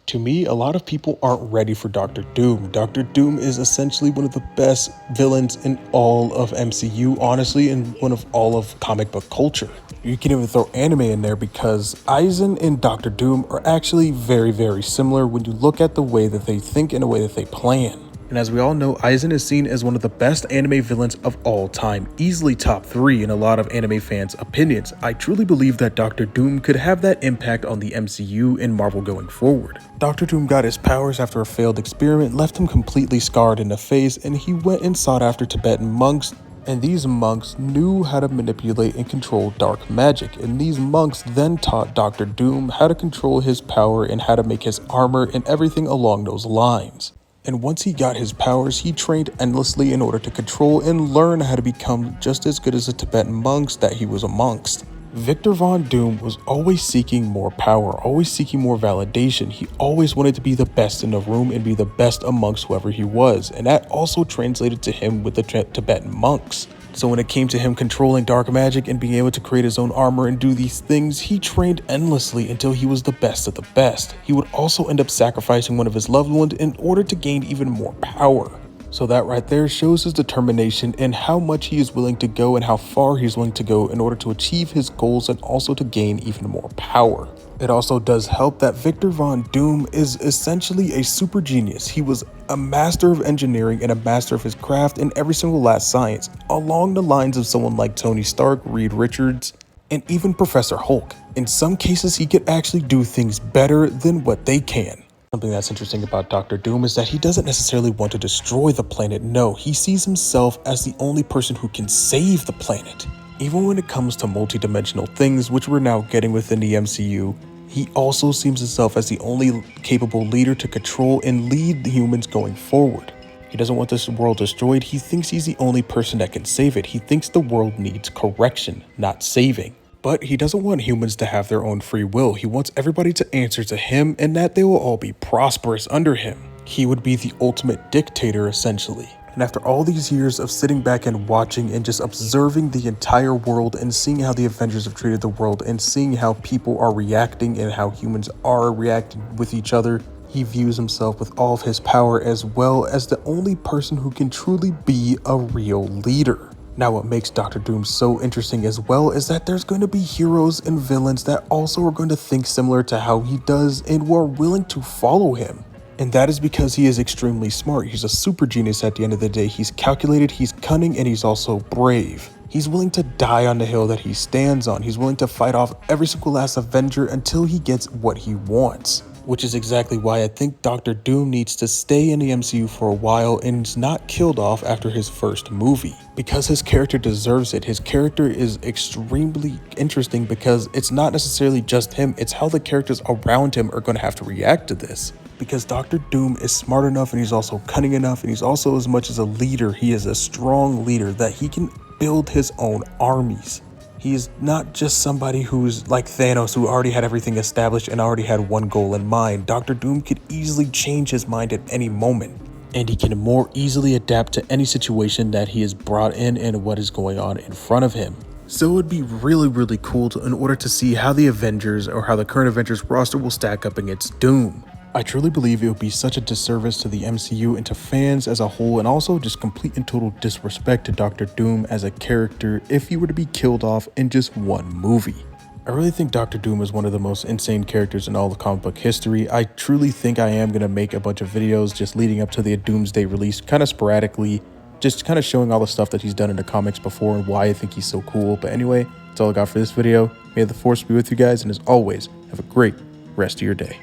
To me, a lot of people aren't ready for Doctor Doom. Doctor Doom is essentially one of the best villains in all of MCU, honestly, and one of all of comic book culture. You can even throw anime in there because Eisen and Doctor Doom are actually very similar when you look at the way that they think and the way that they plan. And as we all know, Eisen is seen as one of the best anime villains of all time, easily top 3 in a lot of anime fans' opinions. I truly believe that Doctor Doom could have that impact on the MCU and Marvel going forward. Doctor Doom got his powers after a failed experiment, left him completely scarred in the face, and he went and sought after Tibetan monks. And these monks knew how to manipulate and control dark magic, and these monks then taught Doctor Doom how to control his power and how to make his armor and everything along those lines. And once he got his powers, he trained endlessly in order to control and learn how to become just as good as the Tibetan monks that he was amongst. Victor Von Doom was always seeking more power, always seeking more validation. He always wanted to be the best in the room and be the best amongst whoever he was. And that also translated to him with the Tibetan monks. So when it came to him controlling dark magic and being able to create his own armor and do these things, he trained endlessly until he was the best of the best. He would also end up sacrificing one of his loved ones in order to gain even more power. So that right there shows his determination and how much he is willing to go and how far he's willing to go in order to achieve his goals and also to gain even more power. It also does help that Victor Von Doom is essentially a super genius. He was a master of engineering and a master of his craft in every single last science, along the lines of someone like Tony Stark, Reed Richards, and even Professor Hulk. In some cases, he could actually do things better than what they can. Something that's interesting about Doctor Doom is that he doesn't necessarily want to destroy the planet. No, he sees himself as the only person who can save the planet. Even when it comes to multidimensional things, which we're now getting within the MCU, he also sees himself as the only capable leader to control and lead the humans going forward. He doesn't want this world destroyed. He thinks he's the only person that can save it. He thinks the world needs correction, not saving. But he doesn't want humans to have their own free will. He wants everybody to answer to him and that they will all be prosperous under him. He would be the ultimate dictator, essentially. And after all these years of sitting back and watching and just observing the entire world and seeing how the Avengers have treated the world and seeing how people are reacting and how humans are reacting with each other, he views himself with all of his power as well as the only person who can truly be a real leader. Now, what makes Doctor Doom so interesting as well is that there's going to be heroes and villains that also are going to think similar to how he does and who are willing to follow him. And that is because he is extremely smart. He's a super genius at the end of the day. He's calculated, he's cunning, and he's also brave. He's willing to die on the hill that he stands on. He's willing to fight off every single last Avenger until he gets what he wants. Which is exactly why I think Doctor Doom needs to stay in the MCU for a while and is not killed off after his first movie. Because his character deserves it. His character is extremely interesting because it's not necessarily just him, it's how the characters around him are going to have to react to this. Because Doctor Doom is smart enough and he's also cunning enough and he's also, as much as a leader, he is a strong leader that he can build his own armies. He's not just somebody who's like Thanos, who already had everything established and already had one goal in mind. Doctor Doom could easily change his mind at any moment, and he can more easily adapt to any situation that he is brought in and what is going on in front of him. So it would be really cool in order to see how the Avengers or how the current Avengers roster will stack up against Doom. I truly believe it would be such a disservice to the MCU and to fans as a whole, and also just complete and total disrespect to Doctor Doom as a character if he were to be killed off in just one movie. I really think Doctor Doom is one of the most insane characters in all of comic book history. I truly think I am going to make a bunch of videos just leading up to the Doomsday release, kind of sporadically, just kind of showing all the stuff that he's done in the comics before and why I think he's so cool. But anyway, that's all I got for this video. May the Force be with you guys, and as always, have a great rest of your day.